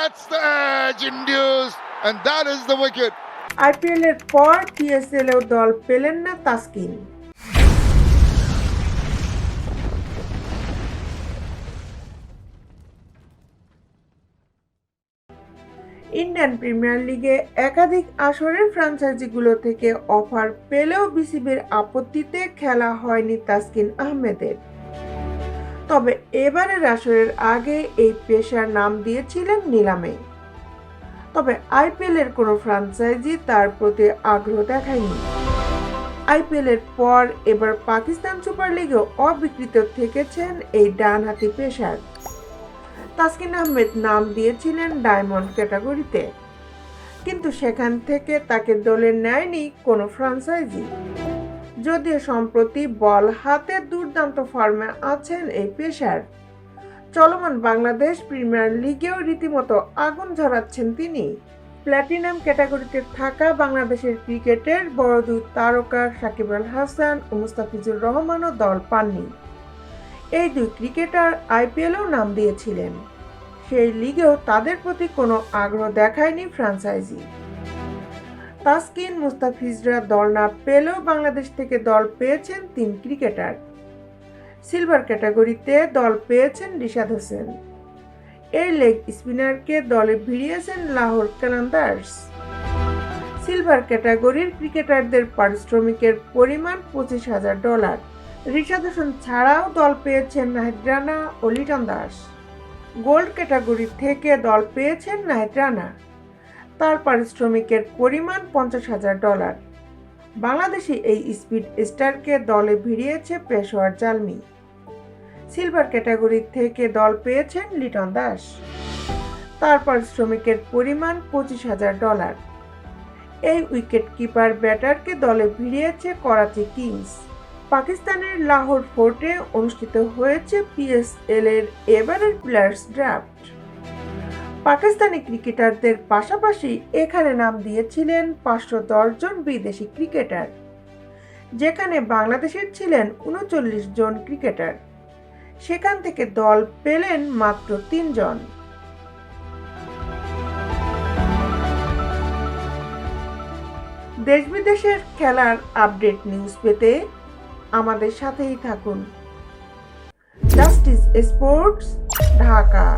That's the edge induced, and that is the wicket. IPL এর পর পিএসএল-এও দল পেলেন না তাসকিন। ইন্ডিয়ান প্রিমিয়ার লিগে একাধিক আসরের ফ্র্যাঞ্চাইজিগুলো থেকে অফার পেলেও বিসিবির আপত্তিতে খেলা হয়নি তাসকিন আহমেদের। তবে এবারের আসরের আগে এই পেসার নাম দিয়েছিলেন নিলামে। তবে আইপিএল এর কোনো ফ্র্যাঞ্চাইজি তার প্রতি আগ্রহ দেখায়নি। আইপিএল এর পর এবার পাকিস্তান সুপার লিগেও অবিকৃত থেকেছেন এই ডানহাতি পেসার। তাসকিন আহমেদ নাম দিয়েছিলেন ডায়মন্ড ক্যাটাগরিতে, কিন্তু সেখান থেকে তাকে দলে নেয়নি কোনো ফ্র্যাঞ্চাইজি। যদিও সম্প্রতি বল হাতে দুর্দান্ত ফর্মে আছেন এই পেসার। চলমান বাংলাদেশ প্রিমিয়ার লিগেও রীতিমতো আগুন ঝরাচ্ছেন তিনি। প্ল্যাটিনাম ক্যাটাগরিতে থাকা বাংলাদেশের ক্রিকেটের বড় দুই তারকা সাকিব আল হাসান ও মুস্তাফিজুর রহমানও দল পাননি। এই দুই ক্রিকেটার আইপিএলেও নাম দিয়েছিলেন, সেই লিগেও তাদের প্রতি কোনো আগ্রহ দেখায়নি ফ্র্যাঞ্চাইজি। তাসকিন মুস্তাফিজরা দল না পেলেও বাংলাদেশ থেকে দল পেয়েছেন তিন ক্রিকেটার। সিলভার ক্যাটাগরিতে দল পেয়েছেন রিশাদ হোসেন। এই লেগ স্পিনারকে দলে ভিড়িয়েছেন লাহোর কালান্দার্স। সিলভার ক্যাটাগরির ক্রিকেটারদের পারিশ্রমিকের পরিমাণ $25,000। রিশাদ হোসেন ছাড়াও দল পেয়েছেন নাহিদ রানা ও লিটন দাস। গোল্ড ক্যাটাগরি থেকে দল পেয়েছেন নাহিদ রানা, তার পারিশ্রমিকের পরিমাণ $50,000। বাংলাদেশি এই স্পিড স্টারকে দলে ভিড়িয়েছে পেশোয়ার জালমি। সিলভার ক্যাটাগরি থেকে দল পেয়েছেন লিটন দাস, তার পারিশ্রমিকের পরিমাণ $25,000। এই উইকেট কিপার ব্যাটারকে দলে ভিড়িয়েছে করাচি কিংস। পাকিস্তানের লাহোর ফোর্টে অনুষ্ঠিত হয়েছে পিএসএল এর এবারের প্লেয়ার্স ড্রাফট। পাকিস্তানি ক্রিকেটারদের পাশাপাশি এখানে নাম দিয়েছিলেন 510 জন বিদেশি ক্রিকেটার, যেখানে বাংলাদেশের ছিলেন 39 জন ক্রিকেটার। সেখান থেকে দল পেলেন মাত্র 3 জন। দেশ বিদেশের খেলার আপডেট নিউজ পেতে আমাদের সাথেই থাকুন। Justice sports, Dhaka.